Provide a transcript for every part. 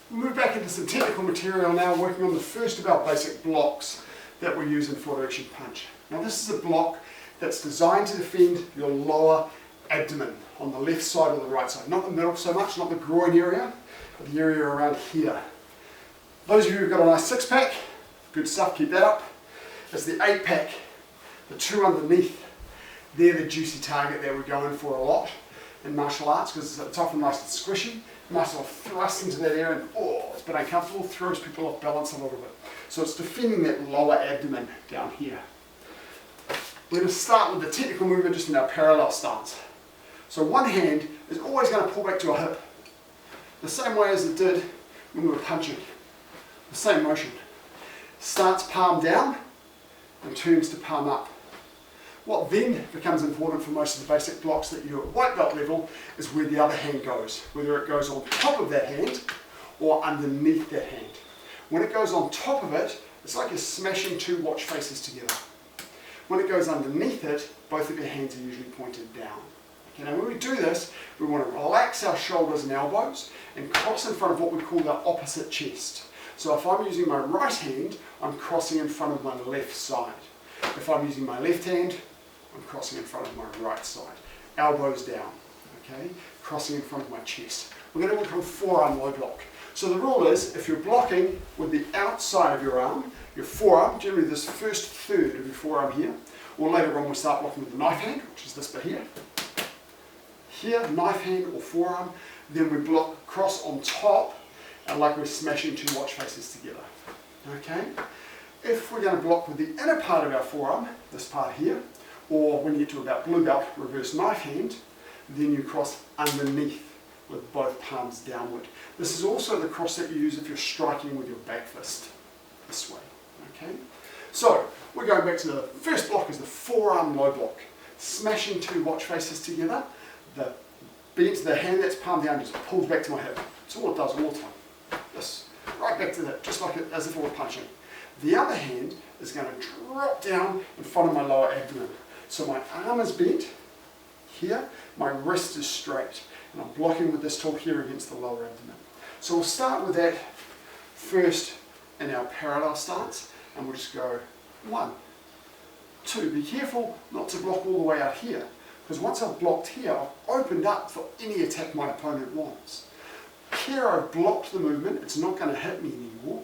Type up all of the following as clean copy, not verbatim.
We'll move back into some technical material now, working on the first of our basic blocks that we use in forward direction punch. Now this is a block that's designed to defend your lower abdomen on the left side or the right side. Not the middle so much, not the groin area, but the area around here. Those of you who've got a nice six-pack, good stuff, keep that up. It's the 8-pack, the two underneath. They're the juicy target that we're going for a lot in martial arts because it's often nice and squishy. Nice little thrust into that area and it's a bit uncomfortable, throws people off balance a little bit. So it's defending that lower abdomen down here. We're going to start with the technical movement just in our parallel stance. So one hand is always going to pull back to a hip, the same way as it did when we were punching. The same motion. Starts palm down and turns to palm up. What then becomes important for most of the basic blocks that you do at white belt level is where the other hand goes, whether it goes on top of that hand or underneath that hand. When it goes on top of it, it's like you're smashing two watch faces together. When it goes underneath it, both of your hands are usually pointed down. Okay, now when we do this, we want to relax our shoulders and elbows and cross in front of what we call the opposite chest. So if I'm using my right hand, I'm crossing in front of my left side. If I'm using my left hand, I'm crossing in front of my right side. Elbows down, okay? Crossing in front of my chest. We're going to work on forearm low block. So the rule is, if you're blocking with the outside of your arm, your forearm, generally this first third of your forearm here, or later on we'll start blocking with the knife hand, which is this bit here. Here, knife hand or forearm, then we block cross on top, and like we're smashing two watch faces together, okay? If we're going to block with the inner part of our forearm, this part here, or when you get to about blue belt, reverse knife hand, then you cross underneath with both palms downward. This is also the cross that you use if you're striking with your back fist, this way, okay? So, we're going back to the first block is the forearm low block. Smashing two watch faces together, the hand that's palm down just pulls back to my hip. That's all it does all the time. This, right back to that, just like it, as if it were punching. The other hand is going to drop down in front of my lower abdomen. So my arm is bent here, my wrist is straight, and I'm blocking with this tool here against the lower abdomen. So we'll start with that first in our parallel stance, and we'll just go 1, 2. Be careful not to block all the way out here, because once I've blocked here, I've opened up for any attack my opponent wants. Here I've blocked the movement, it's not going to hit me anymore,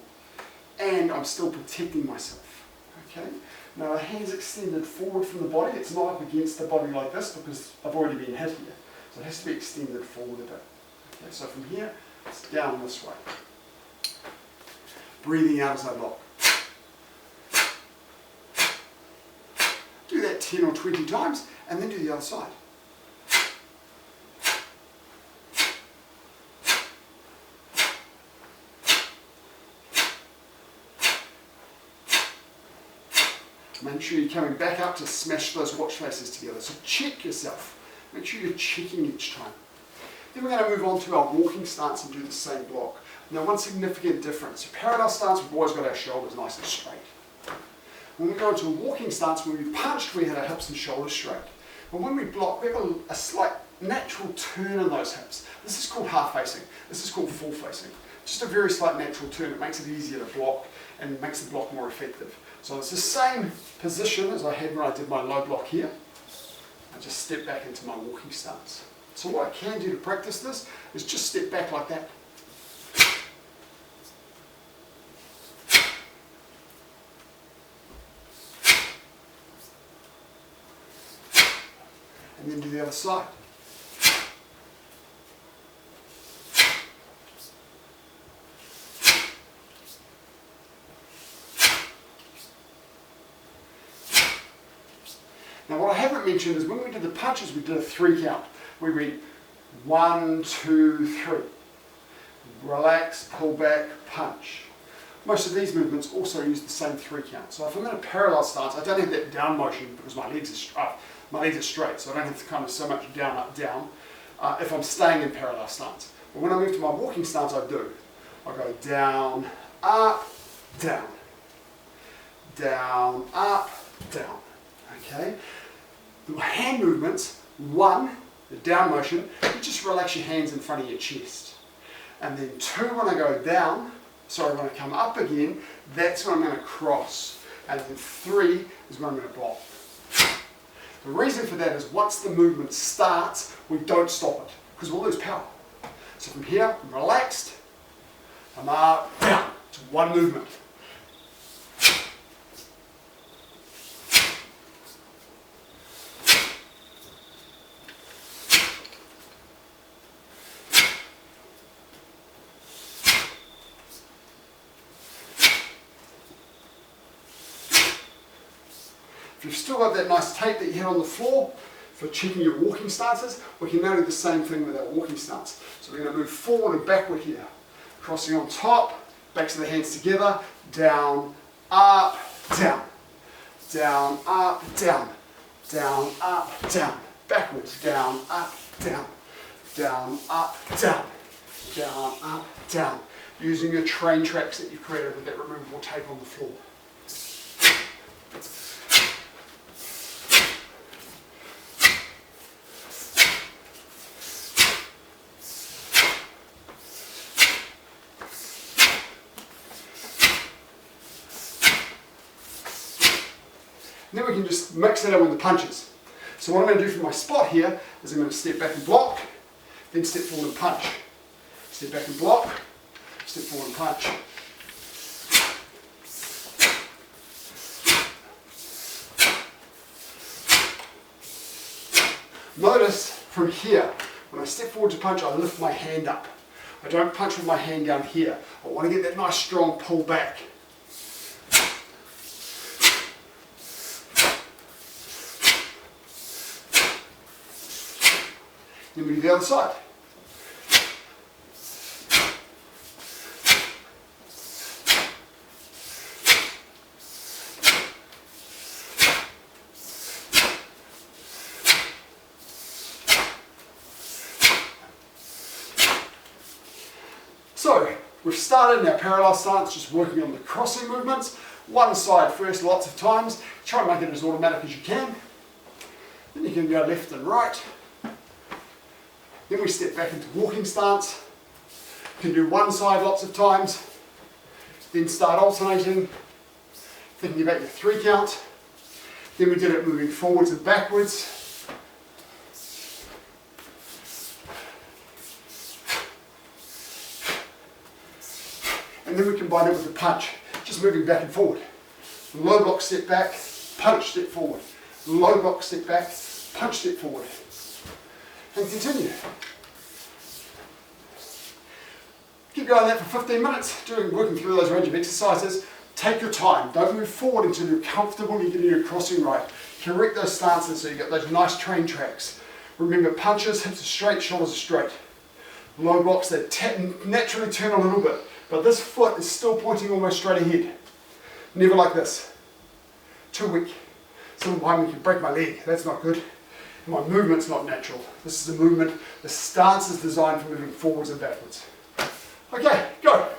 and I'm still protecting myself. Okay? Now the hand's extended forward from the body, it's not up against the body like this because I've already been hit here. So it has to be extended forward a bit. Okay, so from here, it's down this way. Breathing out as I block. Do that 10 or 20 times and then do the other side. Make sure you're coming back up to smash those watch faces together. So check yourself. Make sure you're checking each time. Then we're going to move on to our walking stance and do the same block. Now one significant difference. Parallel stance, we've always got our shoulders nice and straight. When we go into a walking stance, when we punched, we had our hips and shoulders straight. But when we block, we have a slight natural turn in those hips. This is called half facing. This is called full facing. Just a very slight natural turn. It makes it easier to block and makes the block more effective. So it's the same position as I had when I did my low block here. I just step back into my walking stance. So what I can do to practice this is just step back like that. And then do the other side. Now what I haven't mentioned is when we did the punches, we did a 3 count. We went 1, 2, 3. Relax, pull back, punch. Most of these movements also use the same 3 count. So if I'm in a parallel stance, I don't have that down motion because my legs are straight, so I don't have to kind of so much down, up, down if I'm staying in parallel stance. But when I move to my walking stance, I do. I go down, up, down. Down, up, down. Okay? The hand movements, 1, the down motion, you just relax your hands in front of your chest. And then 2 when I go down, sorry, when I come up again, that's when I'm going to cross. And then 3 is when I'm going to block. The reason for that is once the movement starts, we don't stop it, because we'll lose power. So from here, I'm relaxed, I'm up, down. It's one movement. If you've still got that nice tape that you had on the floor for checking your walking stances, we can now do the same thing with our walking stance. So we're going to move forward and backward here. Crossing on top, backs of the hands together, down, up, down. Down, up, down. Down, up, down. Backwards, down, up, down. Down, up, down. Down, up, down. Using your train tracks that you've created with that removable tape on the floor. Then we can just mix it in with the punches. So what I'm going to do for my spot here is I'm going to step back and block, then step forward and punch. Step back and block, step forward and punch. Notice from here, when I step forward to punch, I lift my hand up. I don't punch with my hand down here. I want to get that nice strong pull back. Then we do the other side. So, we've started in our parallel stance, just working on the crossing movements. One side first lots of times. Try and make it as automatic as you can. Then you can go left and right. Then we step back into walking stance. You can do one side lots of times, then start alternating, thinking about your 3 count. Then we did it moving forwards and backwards. And then we combine it with the punch, just moving back and forward. Low block, step back, punch, step forward. Low block, step back, punch, step forward. And continue. Keep going that for 15 minutes, working through those range of exercises. Take your time. Don't move forward until you're comfortable and you're getting your crossing right. Correct those stances so you get those nice train tracks. Remember, punches, hips are straight, shoulders are straight. Low blocks, they naturally turn a little bit, but this foot is still pointing almost straight ahead. Never like this. Too weak. Someone behind me can break my leg. That's not good. My movement's not natural. This is a movement. The stance is designed for moving forwards and backwards. Okay, go.